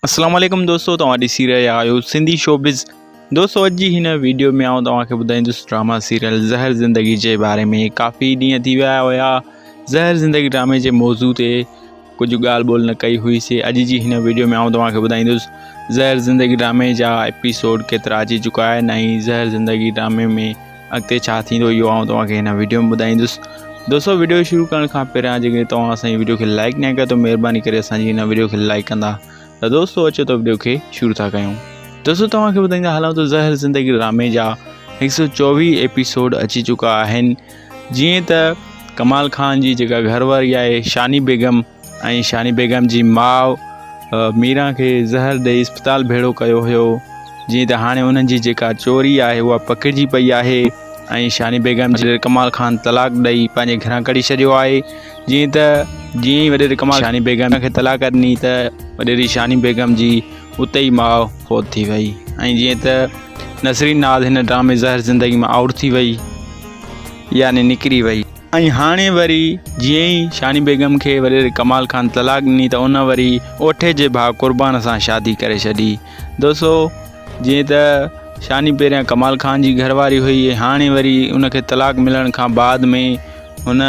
अस्सलाम वालेकुम दोस्तों, तव्हां ॾिसी रहिया आहियो सिंधी शोबिज़। दोस्तों अॼु जी हिन वीडियो में आउं तव्हांखे ॿुधाईंदुसि ड्रामा सीरियल ज़हर ज़िंदगी जे बारे में। काफ़ी ॾींहं थी विया हुया ज़हर ज़िंदगी ड्रामे जे मौज़ू ते कुझु ॻाल्हि ॿोल न कई हुईसीं। अॼु जी हिन वीडियो में आउं तव्हांखे ॿुधाईंदुसि ज़हर ज़िंदगी ड्रामे जा एपिसोड केतिरा अची चुका आहिनि ऐं ज़हर ज़िंदगी ड्रामे में अॻिते छा थींदो इहो आउं तव्हांखे हिन वीडियो में ॿुधाईंदुसि। दोस्तों वीडियो शुरू करण खां पहिरियां जेकॾहिं तव्हां असांजी वीडियो खे लाइक न कयो त महिरबानी करे असांजी हिन वीडियो खे लाइक कंदा। तो दोस्तों अचो तो वीडियो के शुरू था कयूं। दोस्तों तव्हांखे ॿुधाईंदा हलूं तो ज़हर ज़िंदगी ड्रामे जा 124 एपिसोड अची चुका आहिनि। जीअं त कमाल खान जी जेका घरवारी आहे शानी बेगम ऐं शानी बेगम जी माउ मीरा के ज़हर ॾेई इस्पताल भेड़ो कयो हुयो। जीअं त हाणे उन्हनि जी जेका चोरी आहे उहा पकिड़िजी पई आहे ऐं शानी बेगम जे कमाल खान तलाक ॾेई पंहिंजे घरां कढी छॾियो आहे। जीअं ई वॾेरे कमाल शानी बेगम खे तलाक ॾिनी त वॾेरी शानी बेगम जी उते ई माउ फौत थी वई ऐं जीअं त नसरीन नाज़ हिन ड्रामे ज़हर ज़िंदगी में आउट थी वई यानी निकिरी वई। ऐं हाणे वरी जीअं ई शानी बेगम खे वॾेरे कमाल खान तलाक ॾिनी त उन वरी ओठे जे भाउ क़ुर्बान सां शादी करे छॾी। दोस्तों जीअं त शानी पहिरियां कमाल खान जी घरवारी हुई, हाणे वरी उनखे तलाक मिलण खां बाद में हुन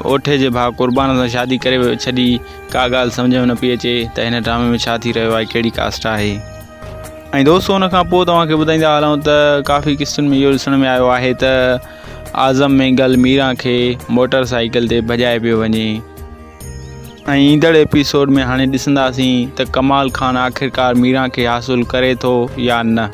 ओठे जे भाउ क़ुर्बान सां शादी करे छॾी। का ॻाल्हि सम्झ में न पई अचे त हिन ड्रामे में छा थी रहियो आहे, कहिड़ी कास्ट आहे। ऐं दोस्तों उन खां पोइ तव्हांखे ॿुधाईंदा हलूं त काफ़ी क़िस्तुनि में इहो ॾिसण में आयो आहे त आज़म मेंगल मीरा खे मोटर साइकिल ते भॼाए पियो वञे। ऐं ईंदड़ एपिसोड में हाणे ॾिसंदासीं त कमाल खान आख़िरकार मीरा खे हासिलु करे थो या न।